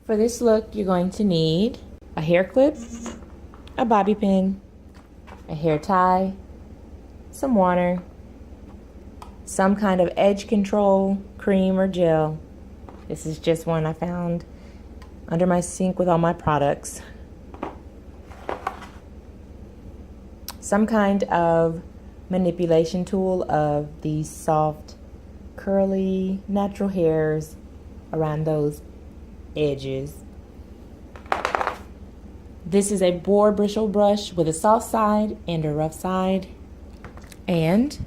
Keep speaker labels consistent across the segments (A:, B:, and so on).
A: For this look, you're going to need a hair clip, a bobby pin, a hair tie, some water, some kind of edge control cream or gel. This is just one I found under my sink with all my products. Some kind of manipulation tool of these soft, curly, natural hairs around those edges. This is a boar bristle brush with a soft side and a rough side, and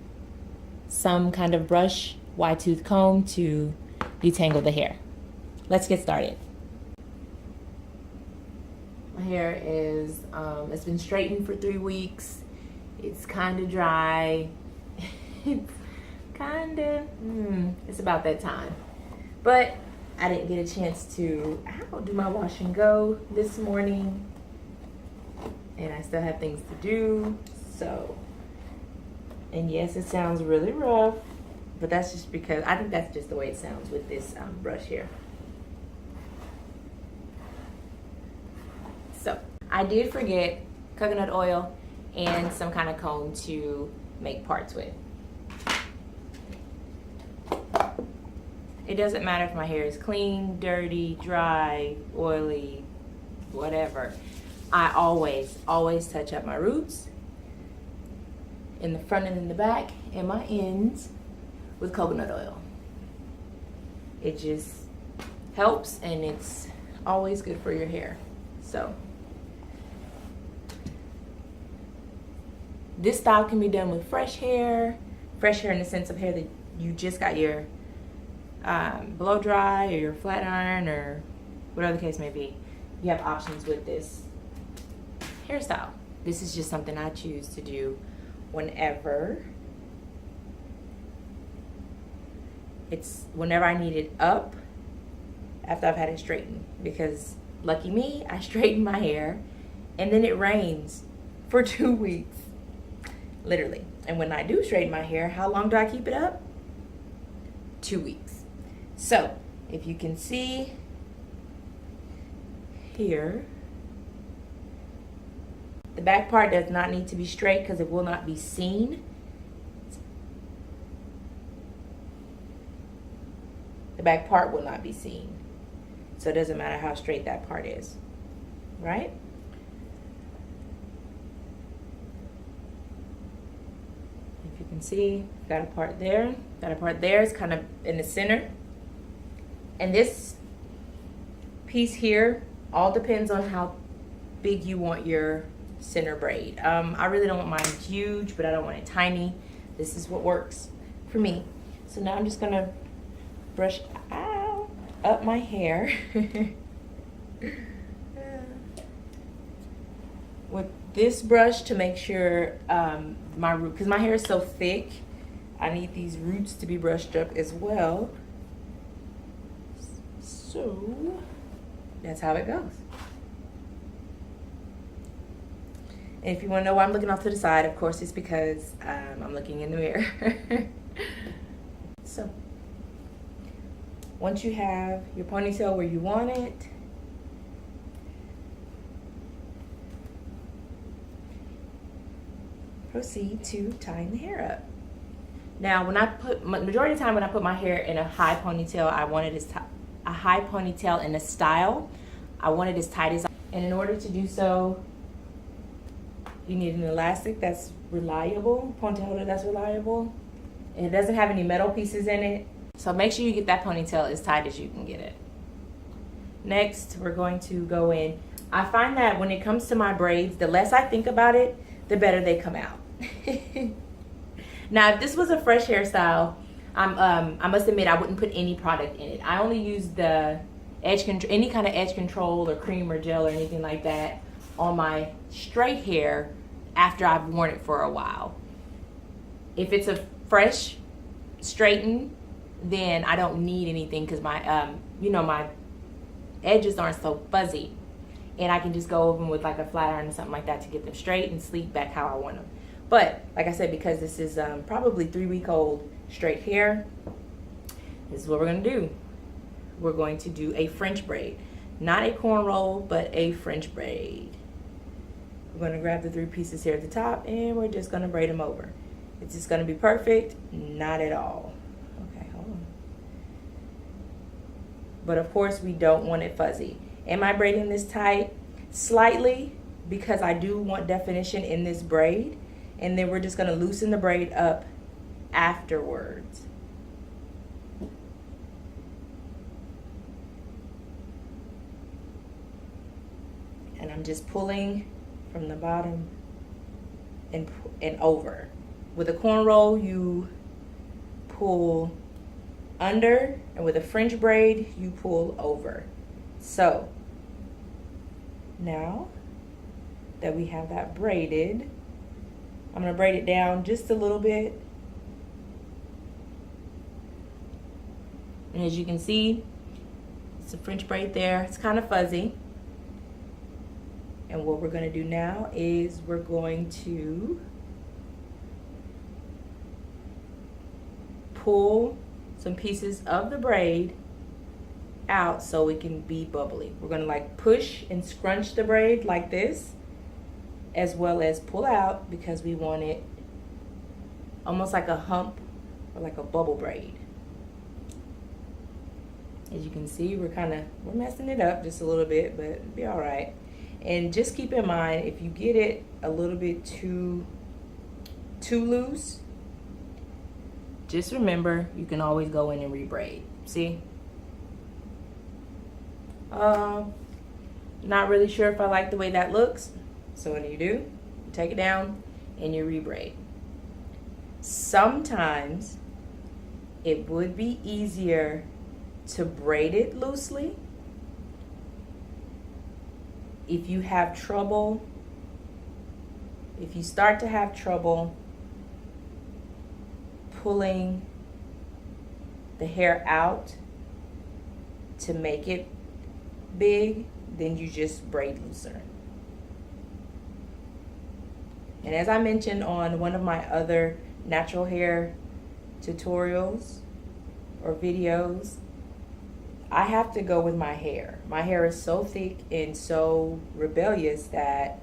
A: some kind of brush, wide tooth comb to detangle the hair. Let's get started. My hair is, it's been straightened for 3 weeks. It's kind of dry. It's kind of, it's about that time. But I didn't get a chance to do my wash and go this morning. And I still have things to do, so. And yes, it sounds really rough, but that's just because, I think that's just the way it sounds with this brush here. So, I did forget coconut oil and some kind of comb to make parts with. It doesn't matter if my hair is clean, dirty, dry, oily, whatever. I always touch up my roots in the front and in the back and my ends with coconut oil. It just helps, and it's always good for your hair. So this style can be done with fresh hair in the sense of hair that you just got your blow dry or your flat iron or whatever the case may be. You have options with this hairstyle. This is just something I choose to do whenever I need it up after I've had it straightened, because lucky me, I straighten my hair and then it rains for 2 weeks, literally. And when I do straighten my hair, how long do I keep it up? 2 weeks. So if you can see here, the back part does not need to be straight because it will not be seen. The back part will not be seen. So it doesn't matter how straight that part is, right? If you can see, got a part there, got a part there. It's kind of in the center. And this piece here all depends on how big you want your center braid. I really don't want mine huge, but I don't want it tiny. This is what works for me. So now I'm just gonna brush up my hair with this brush to make sure my root, because my hair is so thick, I need these roots to be brushed up as well. So that's how it goes. And if you want to know why I'm looking off to the side, of course, it's because I'm looking in the mirror. So, once you have your ponytail where you want it, proceed to tying the hair up. Now, majority of the time when I put my hair in a high ponytail, I want it a high ponytail in a style. I want it as tight as, and in order to do so, you need an elastic that's reliable, ponytail holder that's reliable. And it doesn't have any metal pieces in it. So make sure you get that ponytail as tight as you can get it. Next, we're going to go in. I find that when it comes to my braids, the less I think about it, the better they come out. Now, if this was a fresh hairstyle, I must admit I wouldn't put any product in it. I only use the any kind of edge control or cream or gel or anything like that on my straight hair after I've worn it for a while. If it's a fresh straighten, then I don't need anything because my my edges aren't so fuzzy, and I can just go over them with like a flat iron or something like that to get them straight and sleek back how I want them. But like I said, because this is probably 3-week-old straight hair, this is what we're gonna do. We're going to do a French braid. Not a cornrow, but a French braid. We're gonna grab the 3 pieces here at the top and we're just gonna braid them over. Is this gonna be perfect? Not at all. Okay, hold on. But of course we don't want it fuzzy. Am I braiding this tight? Slightly, because I do want definition in this braid. And then we're just gonna loosen the braid up afterwards. And I'm just pulling from the bottom and over. With a cornrow, you pull under, and with a French braid, you pull over. So now that we have that braided, I'm gonna braid it down just a little bit. And as you can see, it's a French braid there. It's kind of fuzzy. And what we're gonna do now is we're going to pull some pieces of the braid out so it can be bubbly. We're gonna like push and scrunch the braid like this, as well as pull out, because we want it almost like a hump or like a bubble braid. As you can see, we're messing it up just a little bit, but it'll be all right. And just keep in mind, if you get it a little bit too loose, just remember you can always go in and rebraid. See? Not really sure if I like the way that looks. So what do? You take it down and you rebraid. Sometimes it would be easier to braid it loosely. If you have trouble, if you start to have trouble pulling the hair out to make it big, then you just braid looser. And as I mentioned on one of my other natural hair tutorials or videos, I have to go with my hair. My hair is so thick and so rebellious that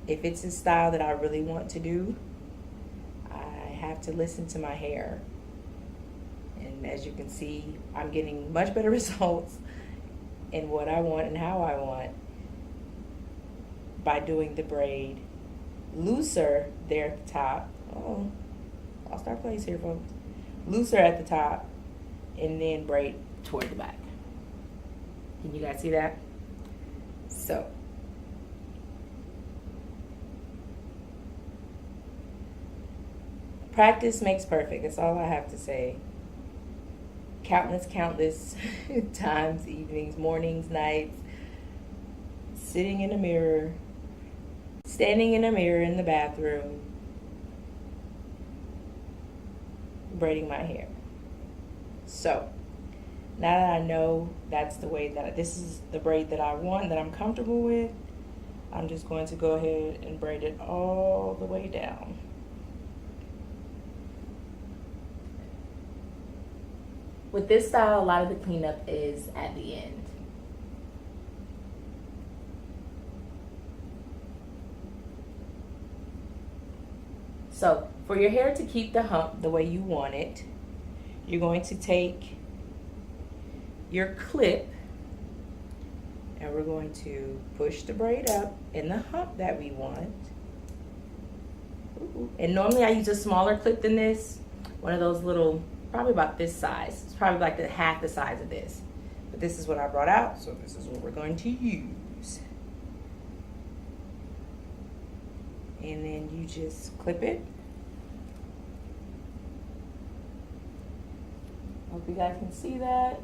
A: if it's a style that I really want to do, I have to listen to my hair. And as you can see, I'm getting much better results in what I want and how I want by doing the braid looser there at the top. Oh, lost our place here, folks. Looser at the top and then braid toward the back. Can you guys see that? So practice makes perfect. That's all I have to say. Countless times, evenings, mornings, nights, sitting in a mirror, standing in a mirror in the bathroom, braiding my hair. So now that I know that's the way that this is the braid that I want, that I'm comfortable with, I'm just going to go ahead and braid it all the way down. With this style, a lot of the cleanup is at the end. So for your hair to keep the hump the way you want it, you're going to take your clip and we're going to push the braid up in the hump that we want. Ooh. And normally I use a smaller clip than this, one of those little, probably about this size. It's probably like half the size of this. But this is what I brought out, so this is what we're going to use. And then you just clip it. Hope you guys can see that.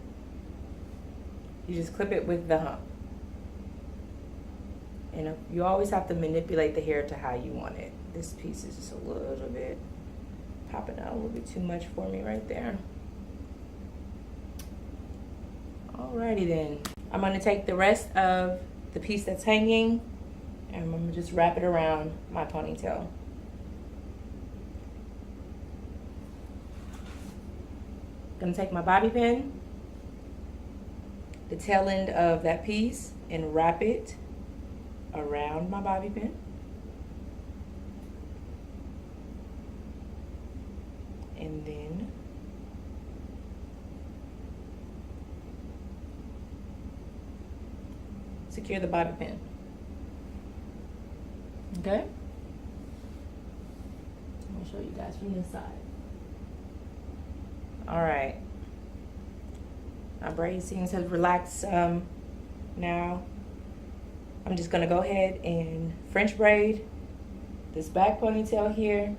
A: You just clip it with the hump. And you always have to manipulate the hair to how you want it. This piece is just a little bit popping out a little bit too much for me right there. Alrighty then. I'm gonna take the rest of the piece that's hanging and I'm gonna just wrap it around my ponytail. Gonna take my bobby pin the tail end of that piece and wrap it around my bobby pin. And then secure the bobby pin. Okay? I'll show you guys from this side. All right. My braid seems to have relaxed now. I'm just gonna go ahead and French braid this back ponytail here.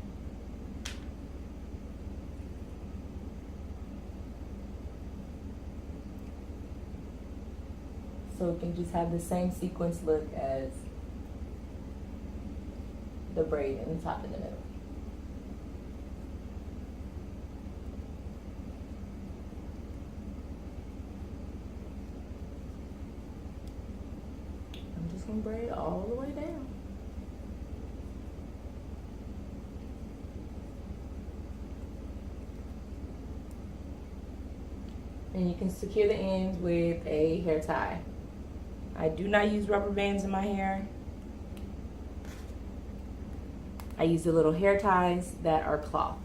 A: So it can just have the same sequence look as the braid in the top and the middle. I'm just gonna braid all the way down. And you can secure the ends with a hair tie. I do not use rubber bands in my hair. I use the little hair ties that are cloth.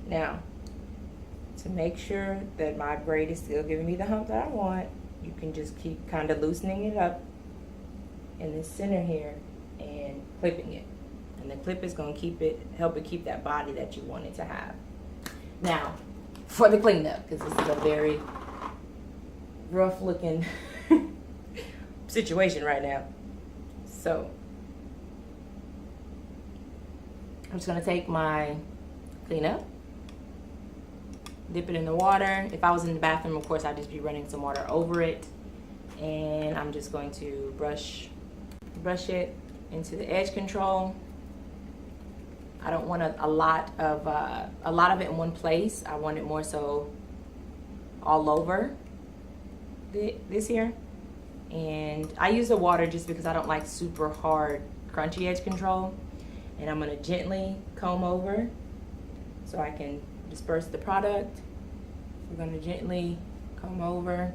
A: Now, to make sure that my braid is still giving me the hump that I want, you can just keep kind of loosening it up in the center here and clipping it. And the clip is going to help it keep that body that you want it to have. Now, for the cleanup, because this is a very rough looking situation right now. So, I'm just going to take my cleanup, dip it in the water. If I was in the bathroom, of course, I'd just be running some water over it. And I'm just going to brush it into the edge control. I don't want a lot of it in one place. I want it more so all over this here. And I use the water just because I don't like super hard, crunchy edge control. And I'm gonna gently comb over so I can disperse the product. We're gonna gently comb over.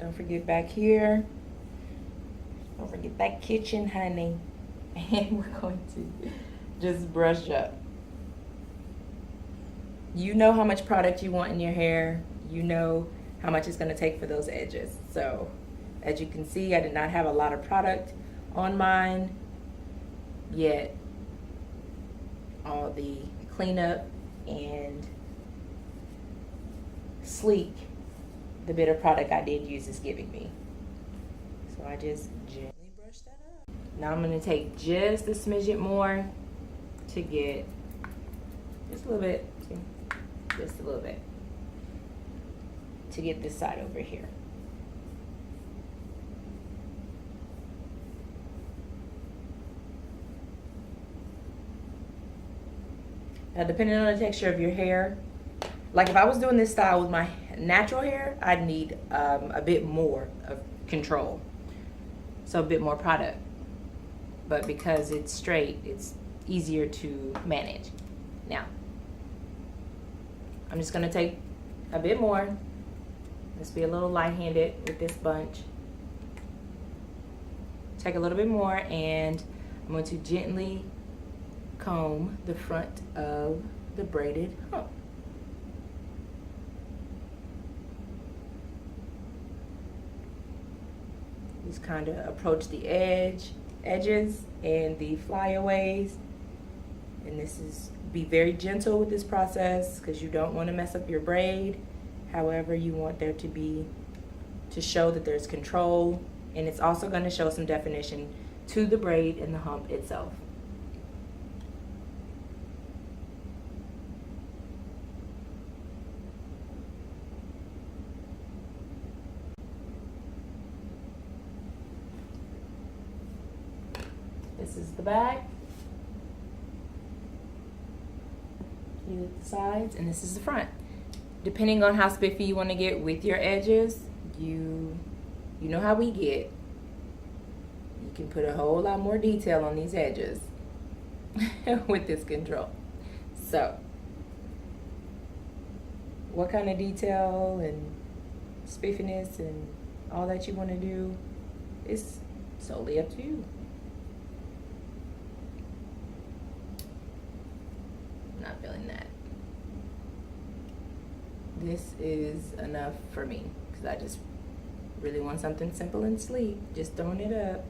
A: Don't forget back here. Don't forget that kitchen, honey. And we're going to just brush up. You know how much product you want in your hair. You know how much it's gonna take for those edges. So, as you can see, I did not have a lot of product on mine, yet all the cleanup and sleek, the bit of product I did use is giving me. So I just gently brush that up. Now I'm gonna take just a smidget more to get just a little bit, just a little bit, to get this side over here. Now, depending on the texture of your hair, like if I was doing this style with my natural hair, I'd need a bit more of control, so a bit more product. But because it's straight, it's easier to manage. Now, I'm just gonna take a bit more. Let's be a little light-handed with this bunch. Take a little bit more, and I'm going to gently comb the front of the braided hump. Just kind of approach the edges and the flyaways. And this is, be very gentle with this process because you don't want to mess up your braid. However, you want there to be, to show that there's control, and it's also going to show some definition to the braid and the hump itself. This is the back, here at the sides, and this is the front. Depending on how spiffy you want to get with your edges, you know how we get. You can put a whole lot more detail on these edges with this control. So, what kind of detail and spiffiness and all that you want to do is solely up to you. Not feeling that. This is enough for me because I just really want something simple and sleek. Just throwing it up.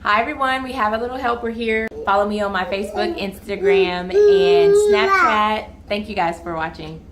A: Hi everyone, we have a little helper here. Follow me on my Facebook, Instagram, and Snapchat. Thank you guys for watching.